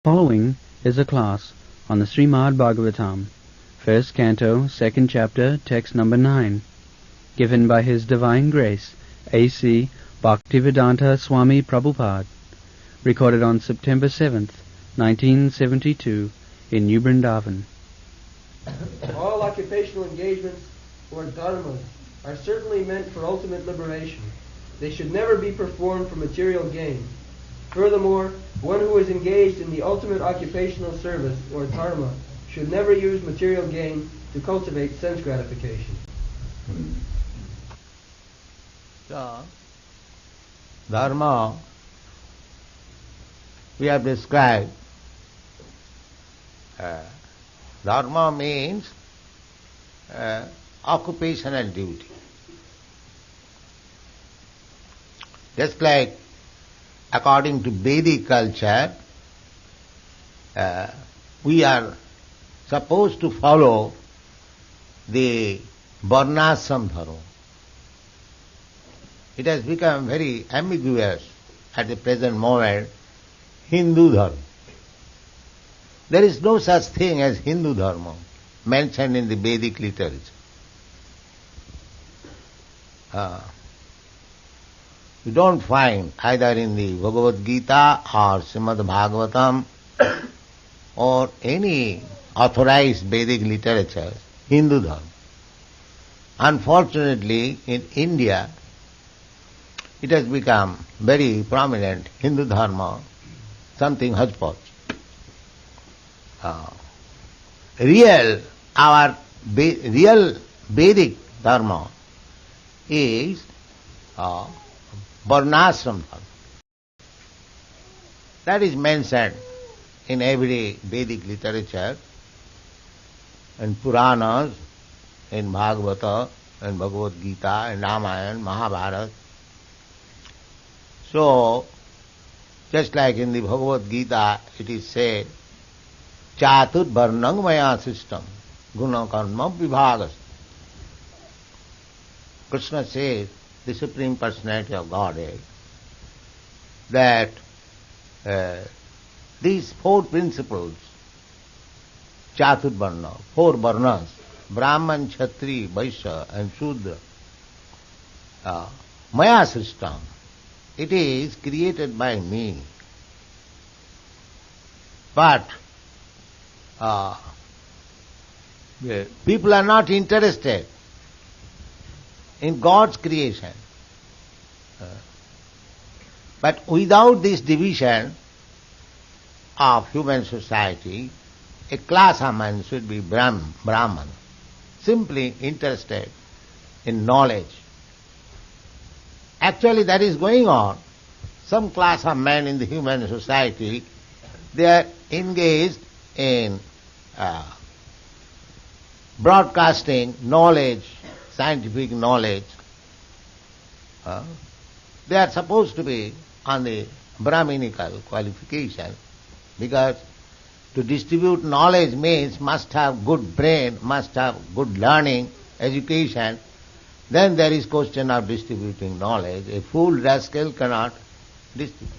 Following is a class on the Srimad Bhagavatam, first canto, second chapter, text number 9, given by His Divine Grace, A.C. Bhaktivedanta Swami Prabhupada, recorded on September 7th, 1972, in New Vrindavan. All occupational engagements or dharmas are certainly meant for ultimate liberation. They should never be performed for material gain. Furthermore, one who is engaged in the ultimate occupational service or dharma should never use material gain to cultivate sense gratification. So, dharma we have described. Dharma means occupational duty. Just like according to Vedic culture, we are supposed to follow the varnashram dharma. It has become very ambiguous at the present moment, Hindu dharma. There is no such thing as Hindu dharma mentioned in the Vedic literature. You don't find either in the Bhagavad Gita or Srimad Bhagavatam or any authorized Vedic literature Hindu dharma. Unfortunately, in India, it has become very prominent, Hindu dharma, something hodgepodge. Our real Vedic dharma is varnashram dharma. That is mentioned in every Vedic literature, in Puranas, in Bhagavata, in Bhagavad Gita, in Ramayana, Mahabharata. So, just like in the Bhagavad Gita, it is said, Chatur varnang maya system, guna karma vibhagas. Krishna says, the Supreme Personality of Godhead, that these four principles, Chatur varna, four varnas, Brahman, Kshatri, Vaishya and Shudra, maya system, it is created by me. But people are not interested in God's creation. But without this division of human society, a class of men should be Brahman, simply interested in knowledge. Actually, that is going on. Some class of men in the human society, they are engaged in broadcasting knowledge, scientific knowledge. They are supposed to be on the Brahminical qualification, because to distribute knowledge means must have good brain, must have good learning, education. Then there is question of distributing knowledge. A fool rascal cannot distribute.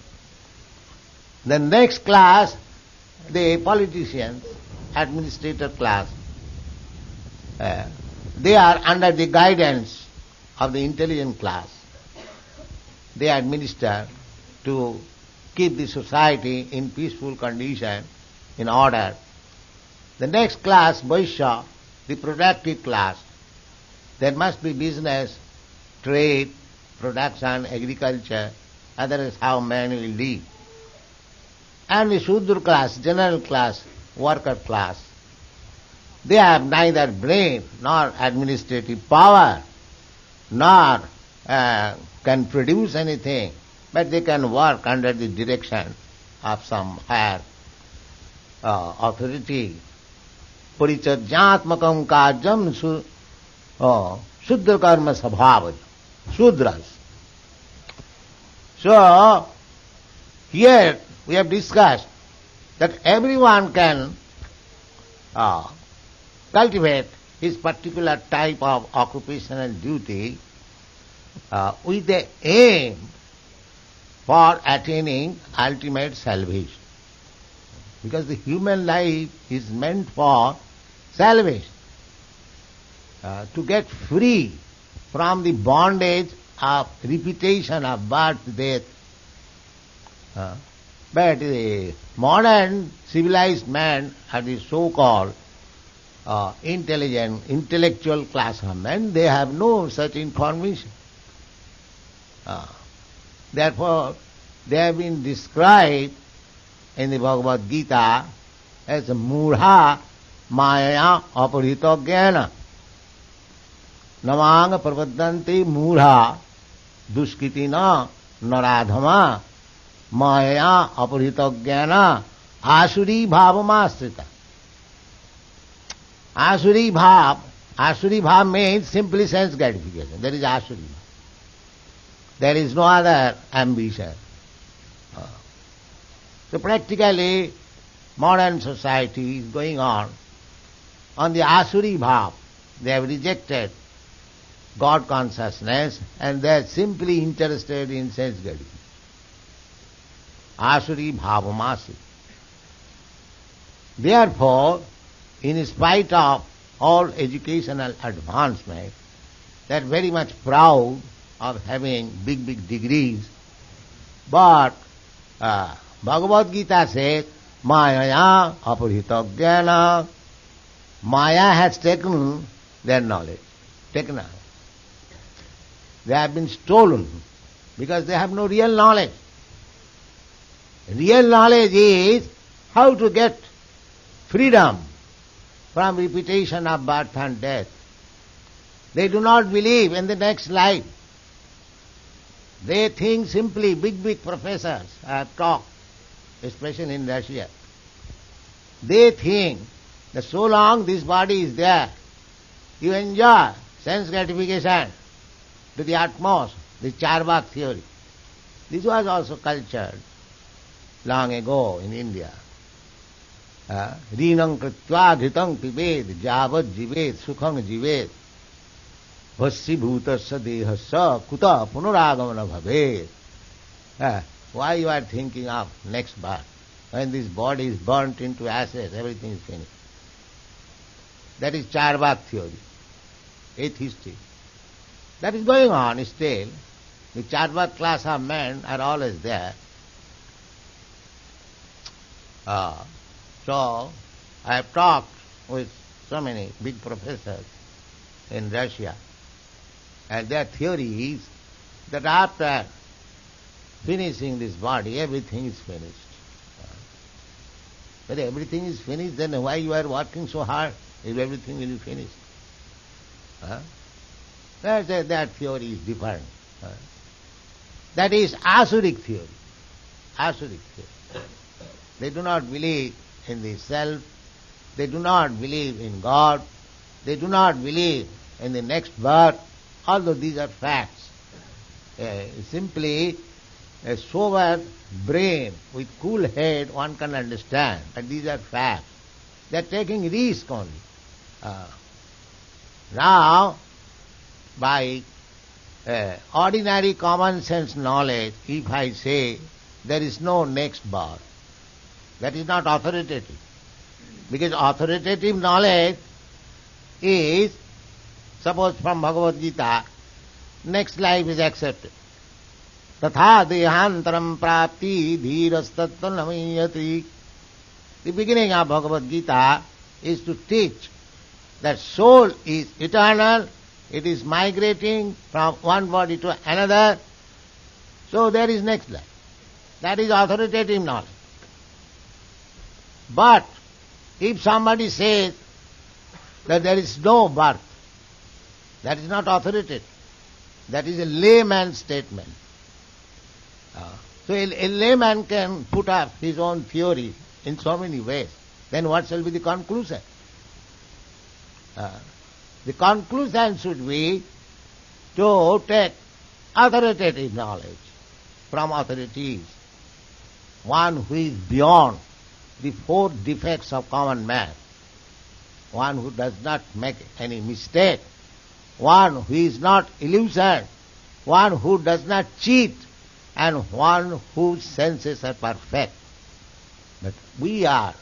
The next class, the politicians, administrator class, they are under the guidance of the intelligent class. They administer to keep the society in peaceful condition, in order. The next class, Vaishya, the productive class, there must be business, trade, production, agriculture, otherwise how man will live. And the Shudra class, general class, worker class, they have neither brain nor administrative power, nor can produce anything, but they can work under the direction of some higher authority. Parichajyatmakam kajam Shudra karma sabhava, Shudras. So, here we have discussed that everyone can cultivate his particular type of occupational duty with the aim for attaining ultimate salvation. Because the human life is meant for salvation, to get free from the bondage of repetition of birth, death. But the modern civilized man, or the so-called intelligent, intellectual class of men, they have no such information. Therefore, they have been described in the Bhagavad Gita as murha maya aparito jnana. Namang prapadanti murha duskitina naradhama maya aparito jnana asuri bhavamasrita. Asuri bhav means simply sense gratification. That is asuri bhav. There is no other ambition. So practically, modern society is going on the asuri bhav. They have rejected God consciousness and they are simply interested in sense gratification. Asuri bhavamasi. Therefore, in spite of all educational advancement, they are very much proud of having big degrees. But Bhagavad Gita says, Maya aparhita jnana. Maya has taken their knowledge, taken out. They have been stolen because they have no real knowledge. Real knowledge is how to get freedom from repetition of birth and death. They do not believe in the next life. They think simply, big professors have talked, especially in Russia. They think that so long this body is there, you enjoy sense gratification to the utmost, the Charvak theory. This was also cultured long ago in India. Rinam kritva dhritam pibed javad jivet sukham jivet vassi bhutasya dehasya kuta punaragamana bhaved. Why you are thinking of next birth? When this body is burnt into ashes, everything is finished. That is Charvak theory, atheistic. That is going on still. The Charvak class of men are always there. So, I have talked with so many big professors in Russia, and their theory is that after finishing this body, everything is finished. But everything is finished, then why you are working so hard if everything will be finished? That theory is different. That is Asuric theory. Asuric theory. They do not believe in the self, they do not believe in God, they do not believe in the next birth, although these are facts. Simply a sober brain with cool head one can understand that these are facts. They are taking risk only. Now, by ordinary common sense knowledge, if I say there is no next birth, that is not authoritative. Because authoritative knowledge is, suppose from Bhagavad Gita, next life is accepted. Tatha dehantaram prapti dhirastattva namayati. The beginning of Bhagavad Gita is to teach that soul is eternal, it is migrating from one body to another, so there is next life. That is authoritative knowledge. But if somebody says that there is no birth, that is not authoritative. That is a layman's statement. So a layman can put up his own theory in so many ways. Then what shall be the conclusion? The conclusion should be to take authoritative knowledge from authorities, one who is beyond the four defects of common man, one who does not make any mistake, one who is not illusion, one who does not cheat, and one whose senses are perfect. But we are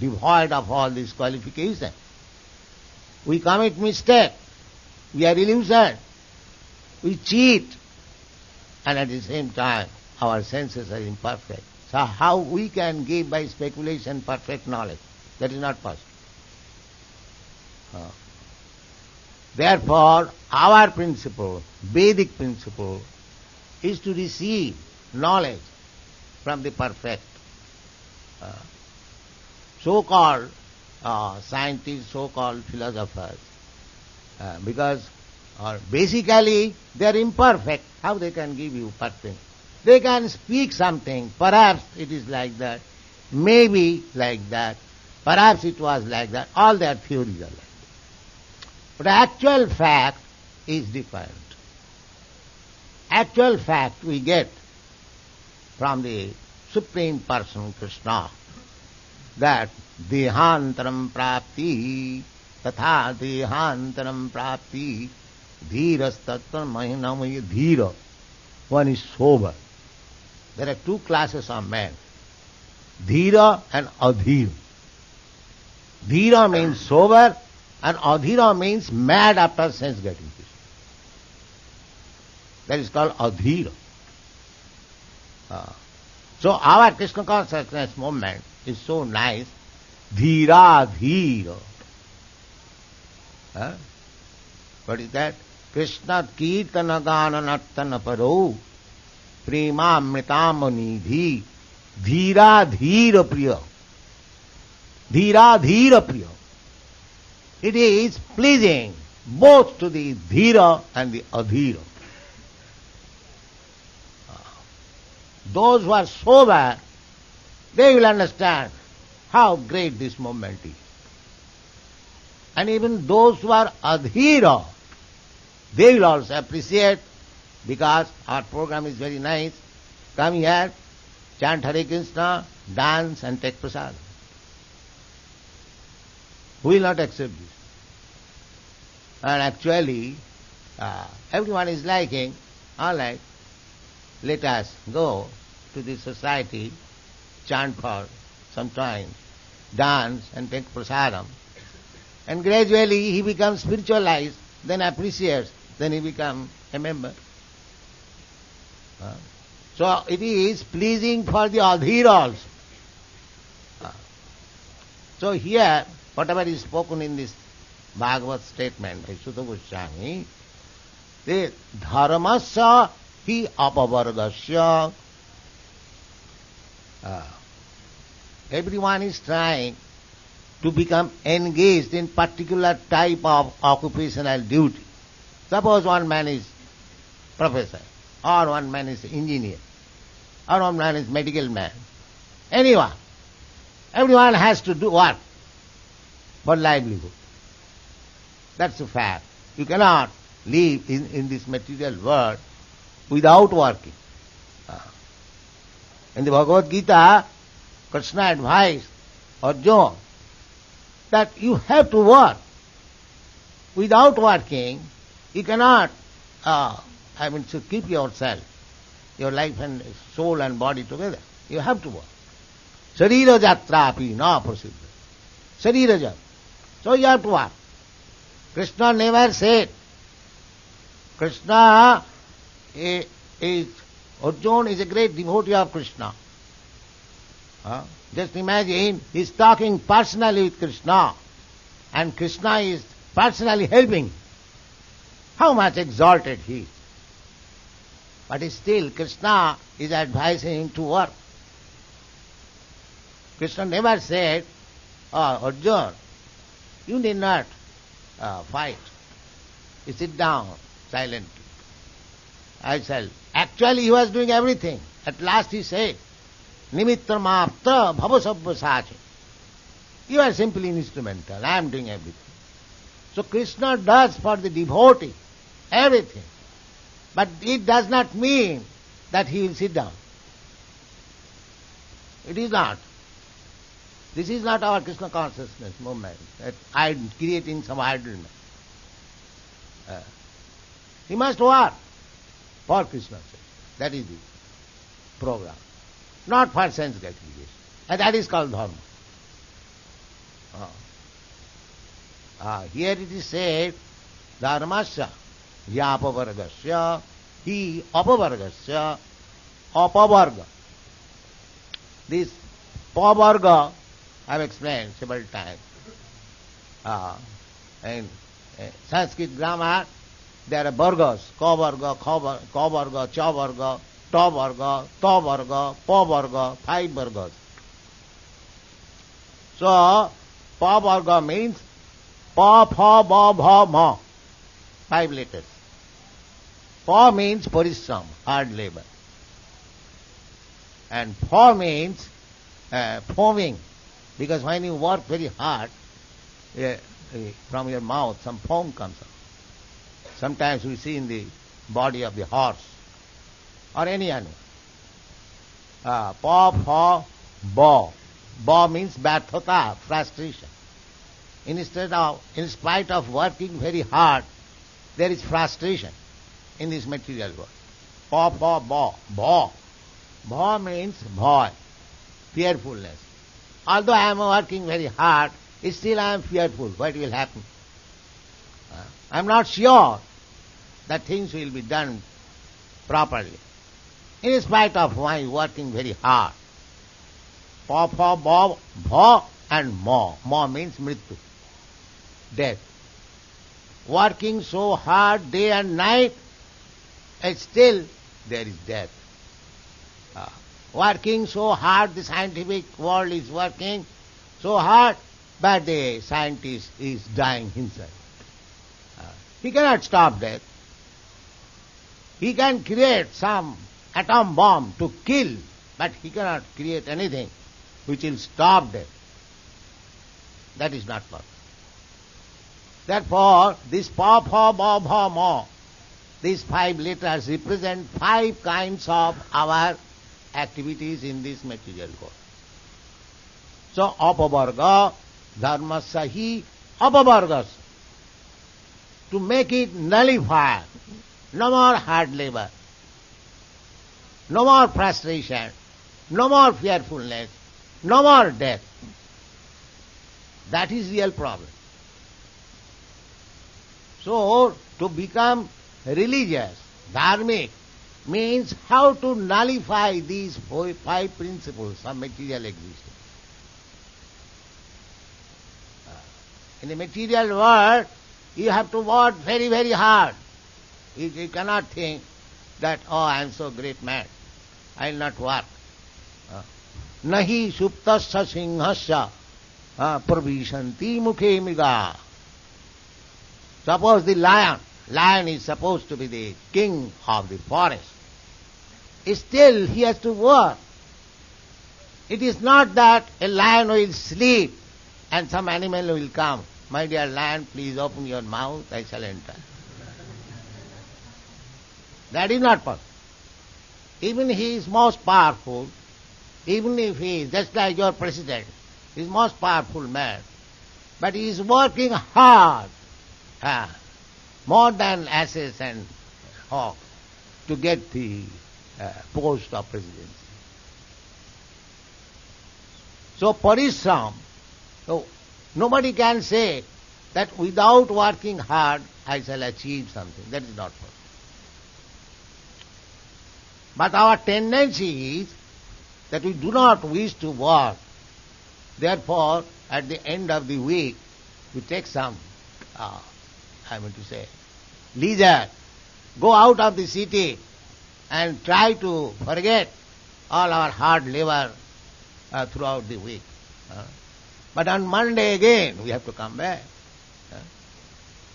devoid of all these qualifications. We commit mistake. We are illusioned. We cheat. And at the same time, our senses are imperfect. So how we can give by speculation perfect knowledge? That is not possible. Therefore, our principle, Vedic principle, is to receive knowledge from the perfect. So-called scientists, so-called philosophers, because basically they are imperfect. How they can give you perfect? They can speak something, perhaps it is like that, maybe like that, perhaps it was like that, all their theories are like that. But actual fact is different. Actual fact we get from the Supreme Person, Krishna, that dehantaram prapti, tatha dehantaram prapti, dhiras tattva mahinamaya dhira. One is sober. There are two classes of men, dhira and adhira. Dhira means sober and adhira means mad after sense gratification. That is called adhira. So our Krishna consciousness movement is so nice. Dhira dhira. What is that? Krishna kirtana gana nartana paro prema mritam nidhi dhira dhira priya. Dhira dhira priya. It is pleasing both to the dhira and the adhira. Those who are sober, they will understand how great this movement is. And even those who are adhira, they will also appreciate, because our program is very nice. Come here, chant Hare Krishna, dance and take prasad. Who will not accept this? And actually, everyone is liking, all right, let us go to the society, chant for some time, dance and take prasadam. And gradually he becomes spiritualized, then appreciates, then he becomes a member. So it is pleasing for the adhira also. So here, whatever is spoken in this Bhagavad statement by Sutta Goswami, the dharmasya hi apavargasya. Everyone is trying to become engaged in particular type of occupational duty. Suppose one man is professor, or one man is engineer, or one man is medical man. Anyone. Everyone has to do work for livelihood. That's a fact. You cannot live in this material world without working. In the Bhagavad Gita, Krishna advised Arjuna that you have to work. Without working, you cannot, to keep yourself, your life and soul and body together. You have to work. Sharira jatrapi na prasiddha. Sharira jat. So you have to work. Krishna never said. Krishna Arjuna is a great devotee of Krishna. Just imagine, he is talking personally with Krishna, and Krishna is personally helping. How much exalted he is. But still, Krishna is advising him to work. Krishna never said, Arjuna, you need not fight. You sit down silently. I shall. Actually, he was doing everything. At last he said, Nimitta mapta bhavasabha sache. You are simply instrumental. I am doing everything. So Krishna does for the devotee everything. But it does not mean that he will sit down. It is not. This is not our Krishna consciousness movement, that I creating some idleness. He must work for Krishna's sake. That is the program. Not for sense gratification. And that is called dharma. Here it is said, dharmasya yapavargasya hi apavargasya apavarga. This pavarga I have explained several times. In Sanskrit grammar, there are vargas, ka-varga, ka-varga, cha-varga, ta-varga, ta-varga, pa-varga, 5 vargas. So, pa-varga means pa, pha, ba, bha, ma, 5 letters. Pa means parishram, hard labor. And pha means foaming, because when you work very hard, from your mouth some foam comes out. Sometimes we see in the body of the horse or any animal. Pa, pha, ba. Ba means bathata, frustration. In spite of working very hard, there is frustration in this material world. Pa, pha, ba. Ba. Ba means bhaya, fearfulness. Although I am working very hard, still I am fearful. What will happen? I am not sure that things will be done properly. In spite of my working very hard. Pa, pha, ba, bha and ma. Ma means mrityu, death. Working so hard day and night, and still there is death. Working so hard, the scientific world is working so hard, but the scientist is dying himself. He cannot stop death. He can create some atom bomb to kill, but he cannot create anything which will stop death. That is not possible. Therefore, this pa, pha, ba, bha, ma, these 5 letters represent 5 kinds of our activities in this material world. So, apavarga, dharmasya hi apavargas. To make it nullify, no more hard labor, no more frustration, no more fearfulness, no more death. That is real problem. So, to become religious, dharmic, means how to nullify these 5 principles of material existence. In the material world, you have to work very, very hard. You cannot think that, oh, I am so great man, I will not work. Nahi suptasya singhasya pravishanti mukhe mriga. Suppose the lion is supposed to be the king of the forest. Still he has to work. It is not that a lion will sleep and some animal will come. My dear lion, please open your mouth, I shall enter. That is not possible. Even he is most powerful, even if he is just like your president, he is most powerful man, but he is working hard, more than asses and hogs, to get the post of presidency. So parishram, so nobody can say that without working hard I shall achieve something. That is not possible. But our tendency is that we do not wish to work. Therefore, at the end of the week, we take some, leisure, go out of the city and try to forget all our hard labor throughout the week. But on Monday again, we have to come back.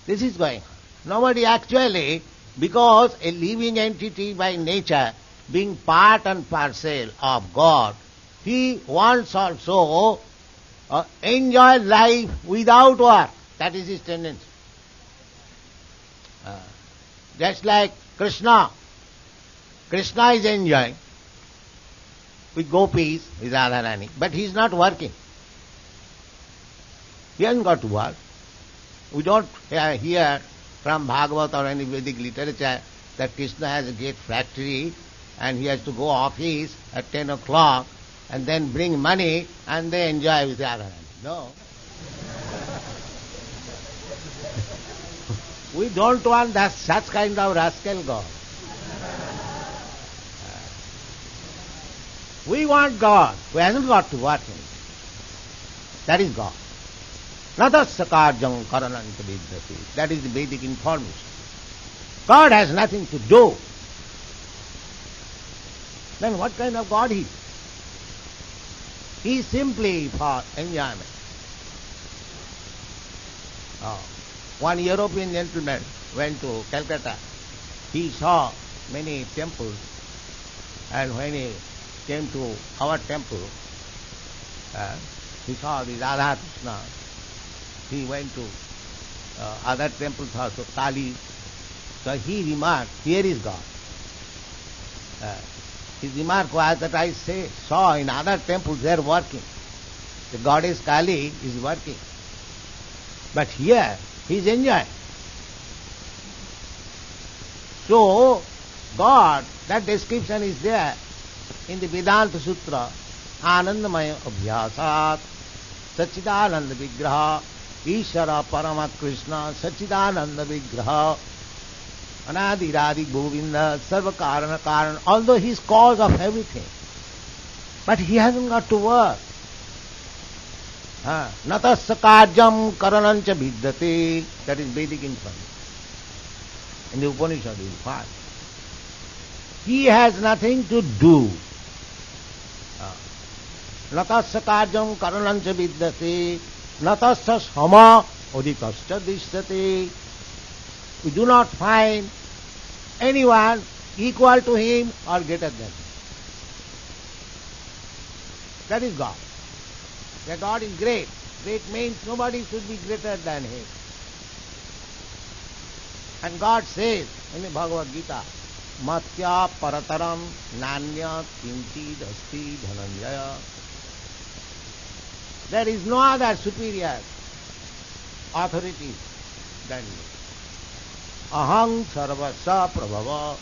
This is going on. Nobody actually, because a living entity by nature, being part and parcel of God, he wants also enjoy life without work. That is his tendency. Just like Krishna. Krishna is enjoying with gopis, with Radharani, but he is not working. He hasn't got to work. We don't hear from Bhagavatam or any Vedic literature that Krishna has a great factory and he has to go office at 10 o'clock and then bring money and they enjoy with the other hand. No. We don't want that such kind of rascal God. We want God who hasn't got to work in it. That is God. Natasakarjam karananta vidyati. That is the Vedic information. God has nothing to do. Then what kind of God he is? He is simply for enjoyment. One European gentleman went to Kolkata. He saw many temples, and when he came to our temple, he saw the Hare Krishna. He went to other temples also, Kali. So he remarked, here is God. His remark was that I saw in other temples they are working. The goddess Kali is working. But here he is enjoying. So God, that description is there in the Vedanta Sutra, Anandamaya Abhyasat, Sachidananda Vigraha, Ishara Parama Krishna, Sachidananda Vigraha, Anadiradi Govinda, Sarva Karana Karan, although he is cause of everything. But he hasn't got to work. Natasya karyam karanancha vidyate. That is Vedic information. In the Upanishad you will find. He has nothing to do. Natasya karyam karanancha vidyate. Natasya sama odikascha dishyate. We do not find anyone equal to him or greater than him. That is God. That God is great. Great means nobody should be greater than him. And God says in the Bhagavad Gita, Matya parataram nanya kinchid asti dhananjaya. There is no other superior authority than you. Aham sarvasya prabhava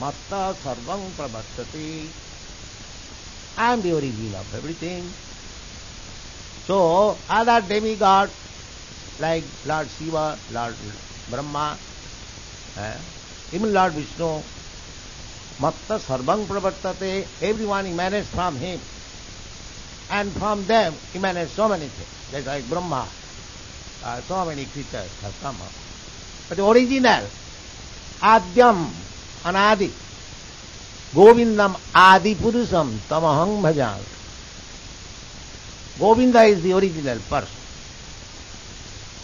matta sarvam prabhattati. I am the origin of everything. So, other demigods like Lord Shiva, Lord Brahma, even Lord Vishnu, matta sarvam prabhattate, everyone emanates from him. And from them emanates so many things. Just like Brahma, so many creatures have come up. But the original, Adyam, Anadi, Govindam Adi Purusam Tamahang Bhajan. Govinda is the original person.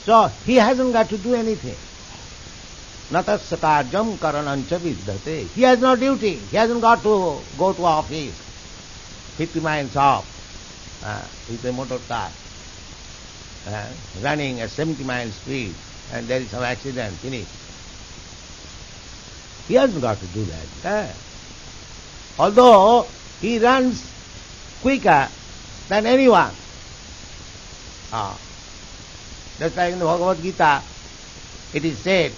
So he hasn't got to do anything. Natasya karyam karanancha vidyate. He has no duty. He hasn't got to go to office 50 miles off with a motor car, running at 70 miles speed, and there is some accident, finish. He hasn't got to do that. Although he runs quicker than anyone. Just like in the Bhagavad Gita, it is said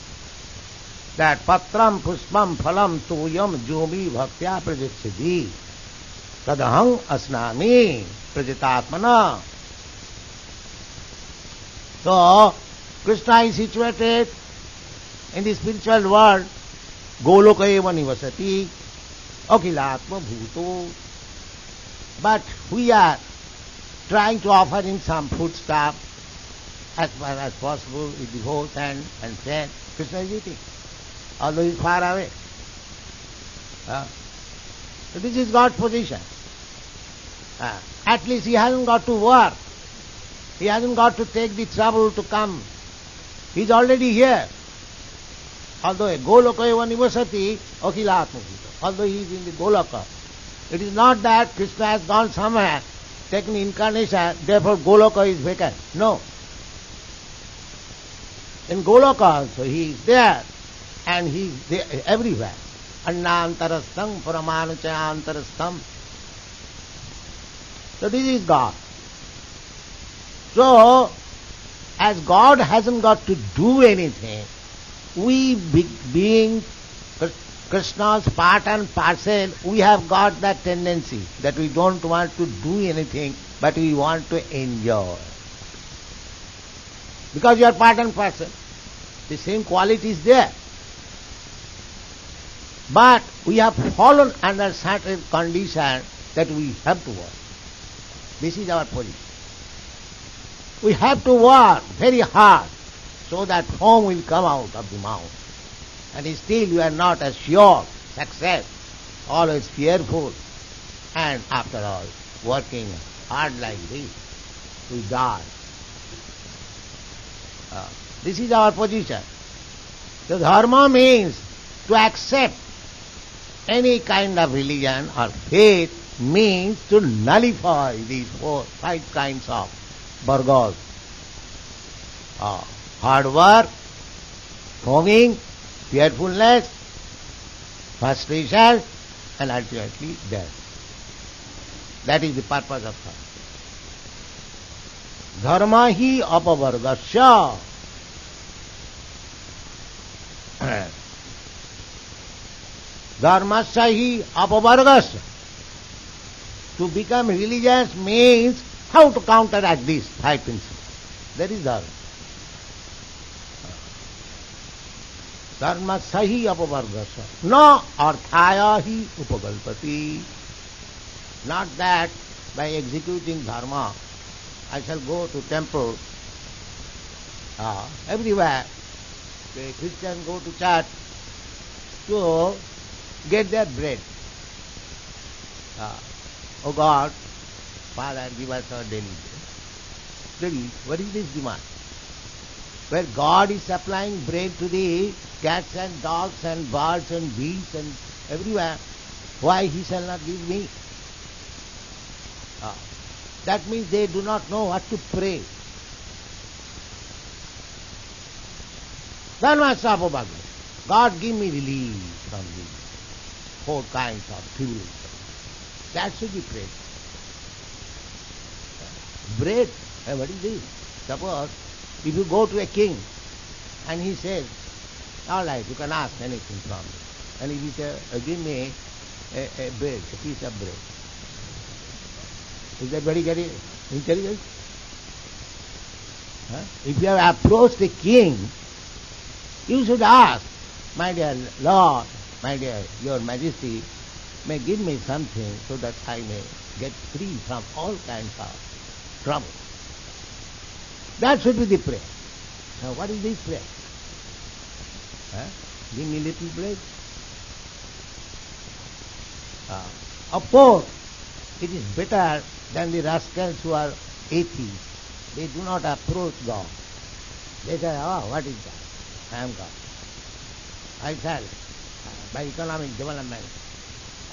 that patram puspam phalam tuyam jomi bhaktya prajitsyati tadaham asnami prajitatmana. So, Krishna is situated in the spiritual world, Goloka eva nivasati, akhilatma bhuto. But we are trying to offer him some foodstuff as far as possible with the whole hand and friend. Krishna is eating, although he is far away. So this is God's position. At least he hasn't got to work. He hasn't got to take the trouble to come. He is already here. Although Goloka eva nivasati akhilatma bhuto. Although he is in the Goloka. It is not that Krishna has gone somewhere, taken incarnation, therefore Goloka is vacant. No. In Goloka also he is there, and he is there everywhere. Annantarastham paramanuchayantarastham. So this is God. So, as God hasn't got to do anything, we beings Krishna's part and parcel, we have got that tendency that we don't want to do anything, but we want to enjoy. Because you are part and parcel, the same quality is there. But we have fallen under certain condition that we have to work. This is our position. We have to work very hard so that foam will come out of the mouth. And still you are not assured success, always fearful. And after all, working hard like this, we die. This is our position. So dharma means to accept any kind of religion or faith means to nullify these five kinds of vargas. Hard work, foaming, fearfulness, frustration, and ultimately death. That is the purpose of dharma. Dharma hi apavargasya. Dharmasya hi apavargasya. To become religious means how to counteract these five principles. That is dharma. Dharmasya hi apavargasya. Na arthaya hi upagalpati. Not that by executing dharma I shall go to temple everywhere. The Christians go to church to get their bread. Oh God, Father, give us our daily bread. Really, what is this demand? Where God is supplying bread to the cats and dogs and birds and bees and everywhere, why He shall not give me? That means they do not know what to pray. God give me relief from these four kinds of tribulation. That should be prayed. Bread, what is this? Suppose if you go to a king and he says, all right, you can ask anything from me. And if he says, give me a bread, a piece of bread. Is that very intelligent? If you have approached the king, you should ask, my dear Lord, my dear Your Majesty, may give me something so that I may get free from all kinds of trouble. That should be the prayer. Now what is this prayer? Give me little bread. Of course, it is better than the rascals who are atheists. They do not approach God. They say, what is that? I am God. I shall, by economic development,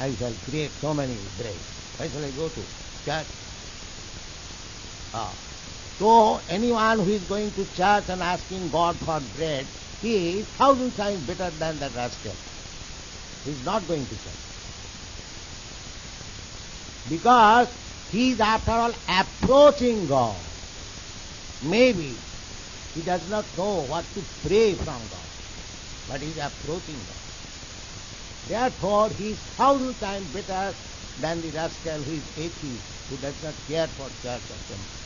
I shall create so many breads. Why shall I go to church? So anyone who is going to church and asking God for bread, he is 1,000 times better than that rascal. He is not going to church. Because he is after all approaching God. Maybe he does not know what to pray from God, but he is approaching God. Therefore, he is 1,000 times better than the rascal who is atheist, who does not care for church or temple.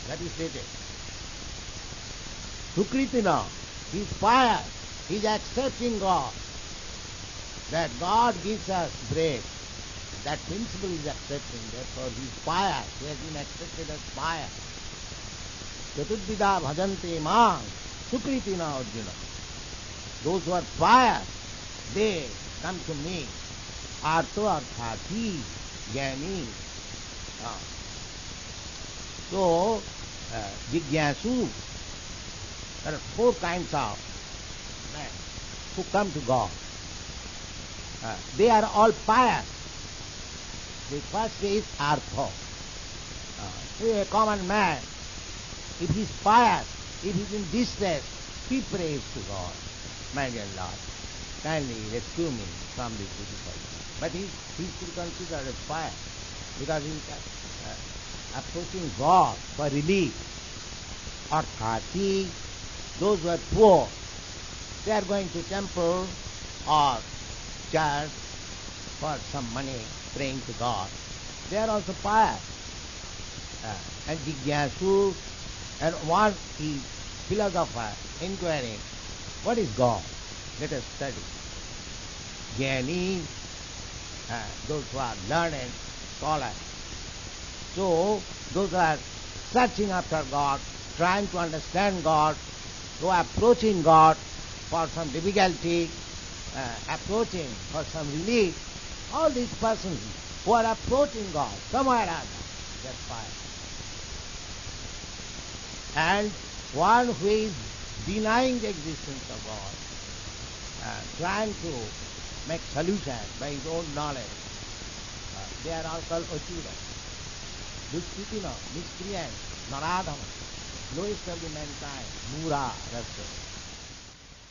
That is stated. Sukritina, he is pious, he is accepting God. That God gives us bread. That principle is accepting, therefore he is pious, he has been accepted as pious. Chaturdvida bhajante mang, sukritina Arjuna. Those who are pious, they come to me. Artho arthati, jnani. So, jigyasu, there are four kinds of men who come to God. They are all pious. The first is artho. A common man, if he is pious, if he is in distress, he prays to God. My dear Lord, kindly rescue me from this difficulty. But he is still considered as pious because he is approaching God for relief. Arthati, those who are poor, They are going to temple or church for some money, praying to God. They are also pious. And jigyasu, and one is philosopher inquiring, what is God? Let us study. Jnani, those who are learned scholars. So, those who are searching after God, trying to understand God, who are approaching God for some difficulty, approaching for some relief, all these persons who are approaching God somewhere or other, they are pious. And one who is denying the existence of God, trying to make solution by his own knowledge, they are all called Achura. Duskritina, miscreant, Naradhama, lowest of the mankind, Mura, that's it.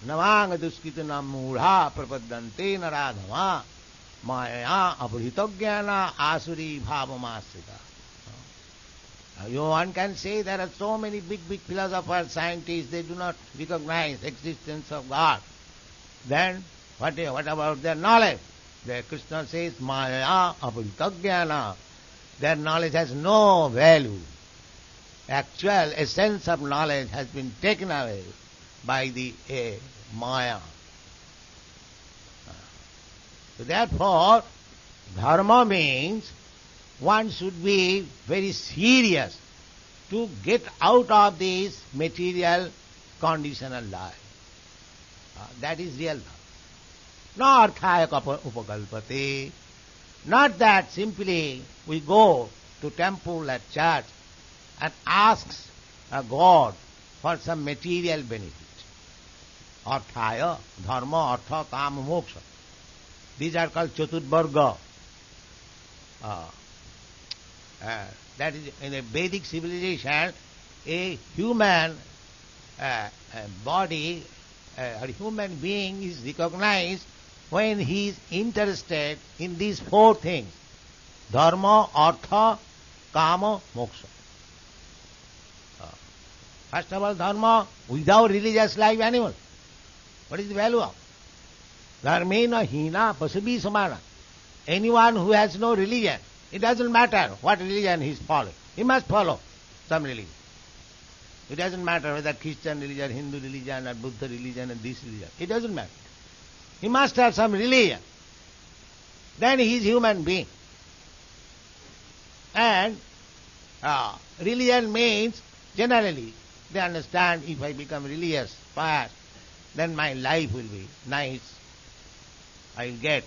Navanga duskritina Mura prapadante Naradhama, Maya abhritoggyana asuri bhavamasrita. One can say there are so many big philosophers, scientists, they do not recognize existence of God. Then, what about their knowledge? Krishna says, Maya abhritoggyana. Their knowledge has no value. Actual essence of knowledge has been taken away by the Maya. So therefore, dharma means one should be very serious to get out of this material conditional life. That is real dharma. Na arthaya upakalpate. Not that simply we go to temple at church and asks a God for some material benefit. Arthaya, dharma, artha, kama, moksha. These are called chaturvarga. That is, in a Vedic civilization, a human body, a human being is recognized when he is interested in these four things: dharma, artha, kama, moksha. First of all, dharma, without religious life animal. What is the value of? Dharmena hina pasabhi samana. Anyone who has no religion, it doesn't matter what religion he is following. He must follow some religion. It doesn't matter whether Christian religion, Hindu religion, or Buddha religion, and this religion. It doesn't matter. He must have some religion. Then he is human being. And religion means, generally, they understand, if I become religious, pious, then my life will be nice. I will get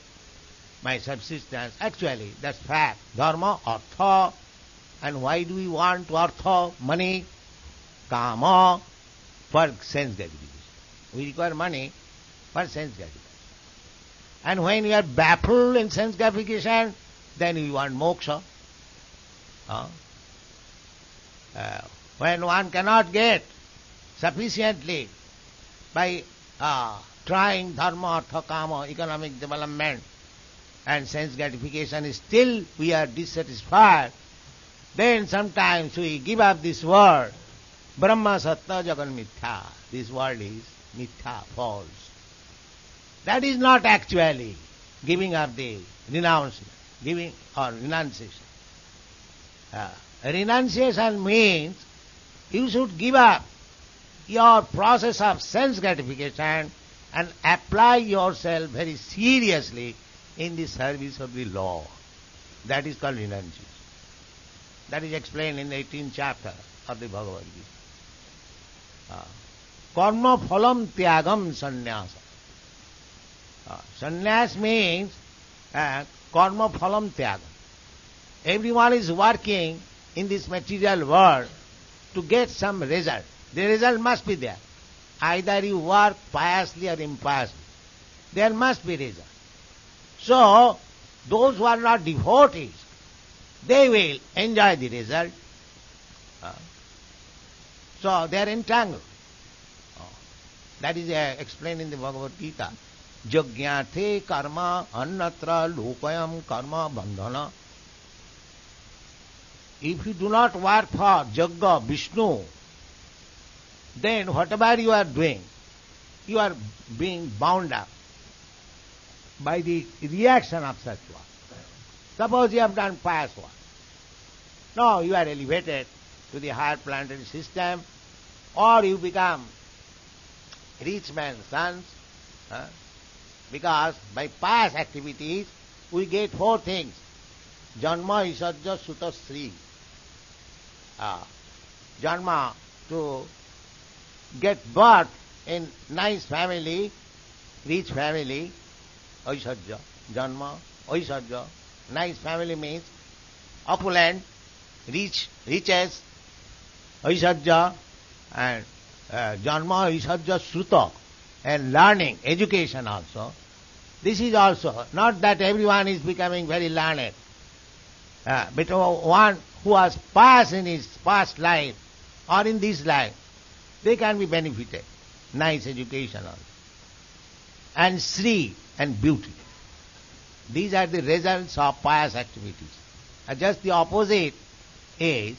my subsistence. Actually, that's fact. Dharma, artha. And why do we want artha? Money, kama, for sense gratification. We require money for sense gratification. And when we are baffled in sense gratification, then we want moksha. When one cannot get sufficiently by trying dharma, artha, kama, economic development, and sense gratification, is still we are dissatisfied, then sometimes we give up this world. Brahma satta jagan mithya. This world is mithya, false. That is not actually giving up the renouncement, giving or renunciation. Renunciation means you should give up your process of sense gratification and apply yourself very seriously in the service of the law. That is called renunciation. That is explained in the 18th chapter of the Bhagavad Gita. Karma phalam tyagam sannyasa. Sannyas means karma phalam tyagam. Everyone is working in this material world to get some result. The result must be there. Either you work piously or impiously. There must be result. So, those who are not devotees, they will enjoy the result. So, they are entangled. That is explained in the Bhagavad Gita. Jagyate karma annatra lokayam karma bandhana. If you do not work for Jagga, Vishnu, then whatever you are doing, you are being bound up by the reaction of such work. Suppose you have done pious work. Now you are elevated to the higher planetary system, or you become rich man's sons, because by pious activities we get four things. Janma, Isajja, Suta, Sri. Janma, to get birth in nice family, rich family, Aisajja. Janma, Aisajja. Nice family means opulent, riches, Aisajja, and Janma, Aisajja, Sruta, and learning, education also. This is also, not that everyone is becoming very learned, but one who was pious in his past life or in this life, they can be benefited. Nice education also. And Sri, and beauty. These are the results of pious activities. Just the opposite is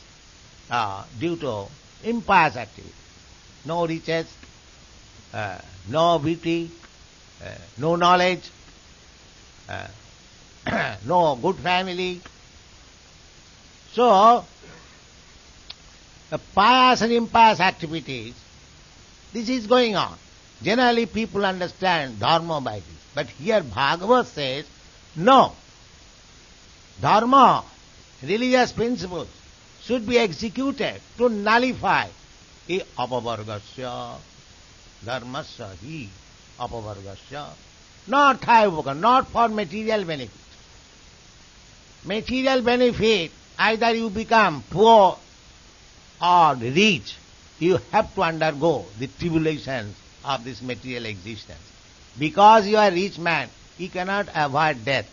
due to impious activity. No riches, no beauty, no knowledge, no good family. So, the pious and impious activities, this is going on. Generally people understand dharma by this. But here Bhagavad says, no. Dharma, religious principles, should be executed to nullify hi apavargasya, dharmasya hi apavargasya, not for material benefit. Material benefit, either you become poor or rich, you have to undergo the tribulations of this material existence. Because you are a rich man, you cannot avoid death.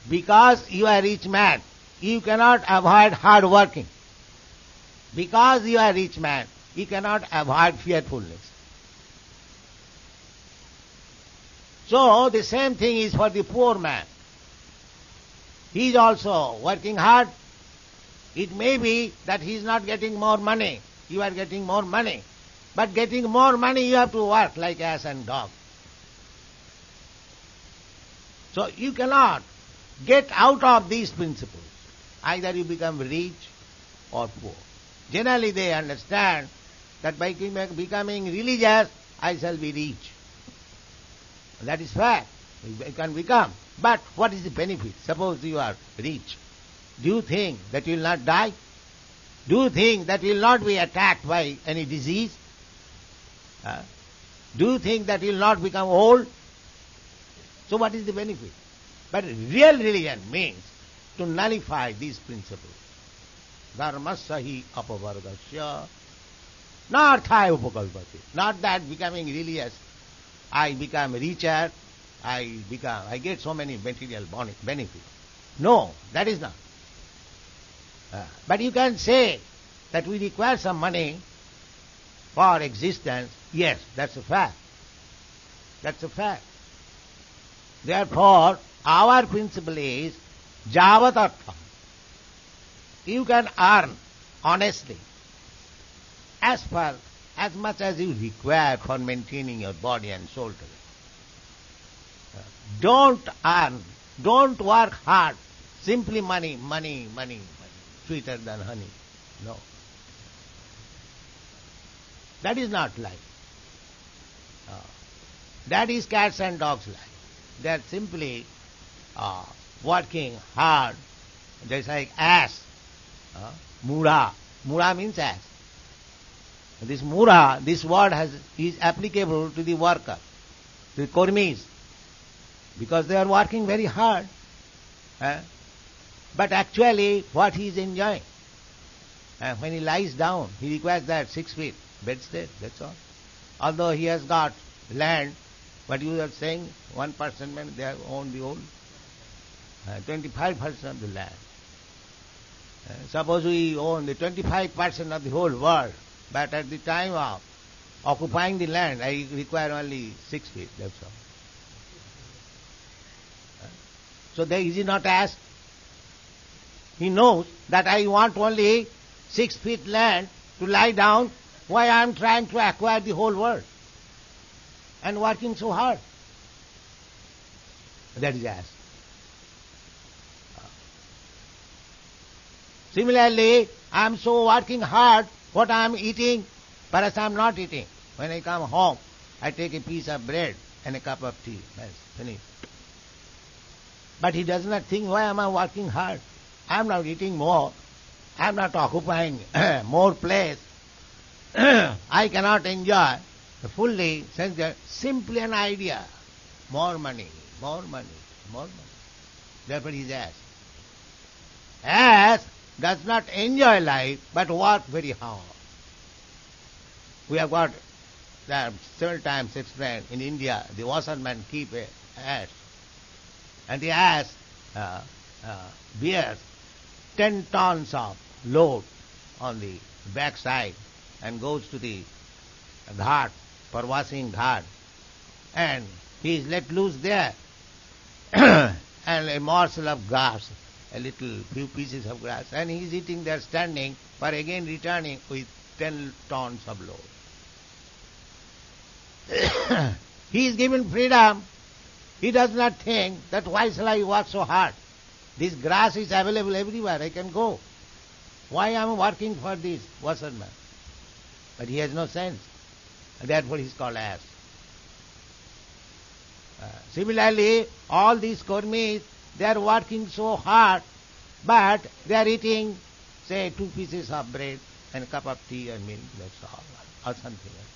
Because you are a rich man, you cannot avoid hard working. Because you are a rich man, you cannot avoid fearfulness. So the same thing is for the poor man. He is also working hard. It may be that he is not getting more money. You are getting more money. But getting more money, you have to work like ass and dog. So you cannot get out of these principles. Either you become rich or poor. Generally they understand that by becoming religious, I shall be rich. That is fact. You can become. But what is the benefit? Suppose you are rich. Do you think that you will not die? Do you think that you will not be attacked by any disease? Do you think that you will not become old? So what is the benefit? But real religion means to nullify these principles. Dharmasya hi apavargasya narthaya upakalpati. Not that becoming religious, I become richer, I get so many material benefits. No, that is not. But you can say that we require some money for existence. Yes, that's a fact. That's a fact. Therefore, our principle is javat artham. You can earn honestly as much as you require for maintaining your body and soul together. Don't work hard. Simply money, sweeter than honey. No. That is not life. That is cats and dogs' life. They are simply working hard, just like ass. Mura. Mura means ass. This mura, this word is applicable to the worker, the kormis, because they are working very hard. But actually, what he is enjoying? When he lies down, he requires that 6 feet bedstead, that's all. Although he has got land, but you are saying 1% man, they have owned the whole 25% of the land. Suppose we own the 25% of the whole world, but at the time of occupying the land, I require only 6 feet, that's all. So there is he not asked? He knows that I want only 6 feet land to lie down, why I am trying to acquire the whole world. and working so hard? That is as. Similarly, I am so working hard, what I am eating, perhaps I am not eating. When I come home, I take a piece of bread and a cup of tea. That's finished. But he does not think, why am I working hard? I am not eating more. I am not occupying more place. I cannot enjoy fully, since simply an idea. More money, more money, more money. Therefore he is as. As does not enjoy life, but work very hard. We have got that several times explained in India, the washerman keep a ass, and the ass bears 10 tons of load on the backside and goes to the ghat for washing ghat, and he is let loose there and a morsel of grass, a little few pieces of grass, and he is eating there standing for again returning with 10 tons of load. He is given freedom. He does not think that why shall I work so hard? This grass is available everywhere, I can go. Why am I working for this washerman? But he has no sense. Therefore he is called ass. Similarly, all these karmis, they are working so hard, but they are eating, say, 2 pieces of bread and a cup of tea and milk, that's all, or something else.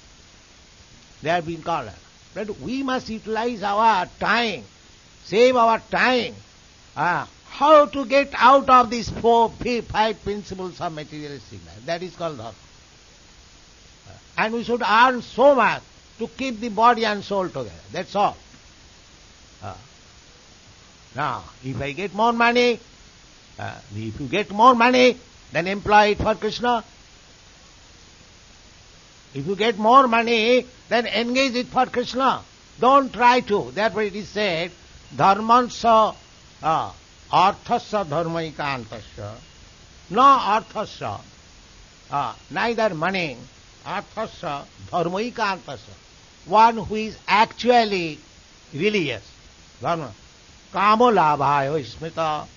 They are being called. But we must utilize our time, save our time. How to get out of these 5 principles of materialistic life. That is called dharma. And we should earn so much to keep the body and soul together. That's all. Now, if I get more money, if you get more money, then employ it for Krishna. If you get more money, then engage it for Krishna. Don't try to. Therefore it is said, dharmansa arthasya dharmaikantasya na arthasya, neither money, arthasya dharmaikantasya, one who is actually religious. Dharma. Kamo labhayo smita.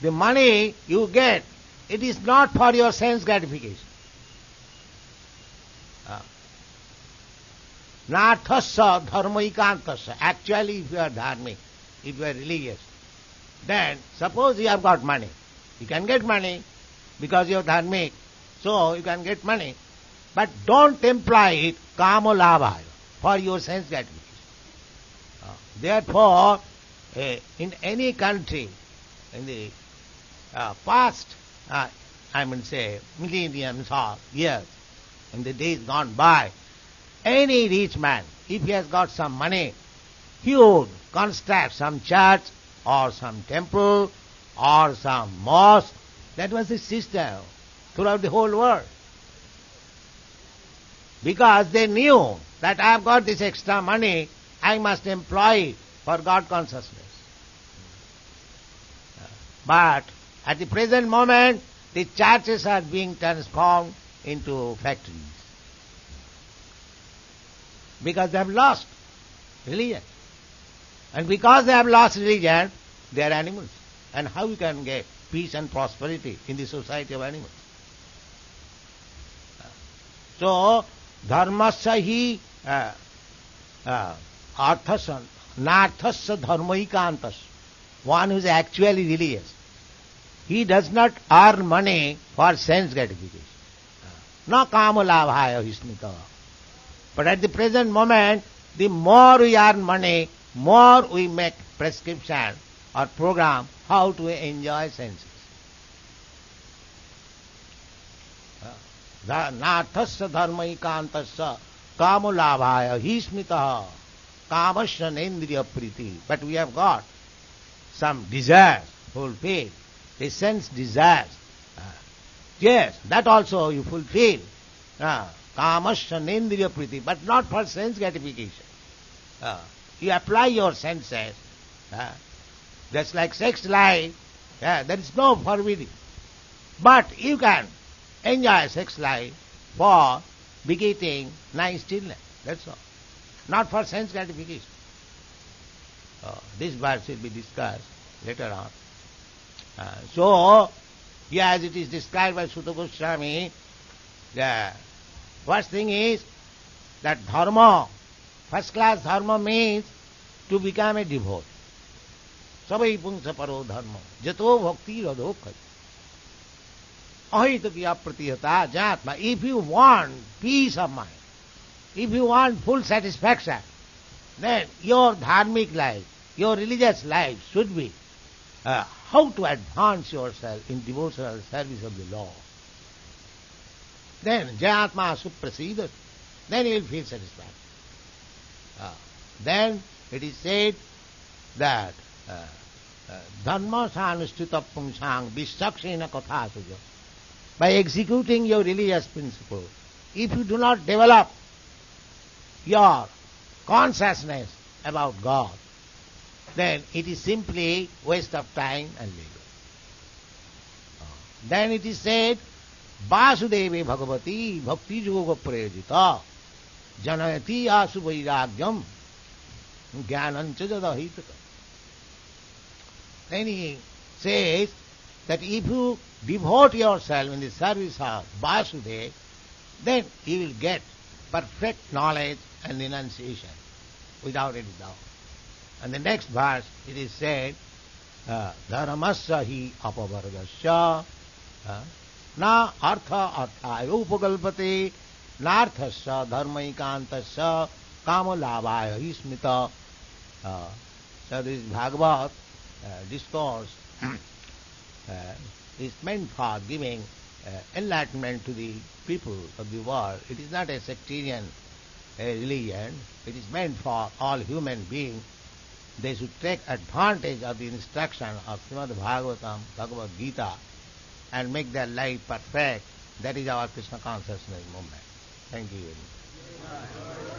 The money you get, it is not for your sense gratification. Nathasya dharmaikantasya. Actually, if you are dharmic, if you are religious, then suppose you have got money. You can get money because you are dharmic, so you can get money. But don't employ it kamo labhayo, for your sense gratification. Therefore, in any country, in the past, millenniums or years, in the days gone by, any rich man, if he has got some money, he would construct some church or some temple or some mosque. That was the system throughout the whole world. Because they knew that I have got this extra money, I must employ it for God consciousness. But at the present moment, the churches are being transformed into factories. Because they have lost religion. And because they have lost religion, they are animals. And how we can get peace and prosperity in the society of animals? So, dharmasya hi arthasya, narthasya dharmaikantasya. One who is actually religious. He does not earn money for sense gratification. Na kama labhaya hismita. But at the present moment, the more we earn money, more we make prescription or program how to enjoy senses. Nathasya dharmaikantasya kamulabhaya hismitaha kamasya nendriya priti. But we have got some desires fulfilled, the sense desires. Yes, that also you fulfill. Kamasya nendriya priti, but not for sense gratification. You apply your senses. That's like sex life. There is no forbidding. But you can enjoy sex life for begetting nice children. That's all. not for sense gratification. This verse will be discussed later on. So, here as it is described by Sutta Goswami, the first thing is that dharma, first class dharma means to become a devotee. Sabai punsa paro dharma, jato bhakti radho khat. Ahita kiya pratihata jatma. If you want peace of mind, if you want full satisfaction, then your dharmic life, your religious life should be how to advance yourself in devotional service of the Lord. Then jatma suprasidat, then you will feel satisfaction. Then it is said that dharma sanustita pumsang visakshena kathasuja. By executing your religious principle, if you do not develop your consciousness about God, then it is simply waste of time and labor. Then it is said, Vasudeve Bhagavati Bhakti Yoga Prayajita Janayati Asu Vairagyam Jnanancha Jadahitaka. Then he says that if you devote yourself in the service of Vasudeva, then you will get perfect knowledge and renunciation without any doubt. And the next verse it is said, Dharmasya hi apavardasya na artha arthaya upagalpate narthasya dharmaikantasya kamalabhaya hi smita. So this Bhagavad discourse is meant for giving enlightenment to the people of the world. It is not a sectarian religion. It is meant for all human beings. They should take advantage of the instruction of Srimad Bhagavatam, Bhagavad Gita, and make their life perfect. That is our Krishna consciousness movement. Thank you very much.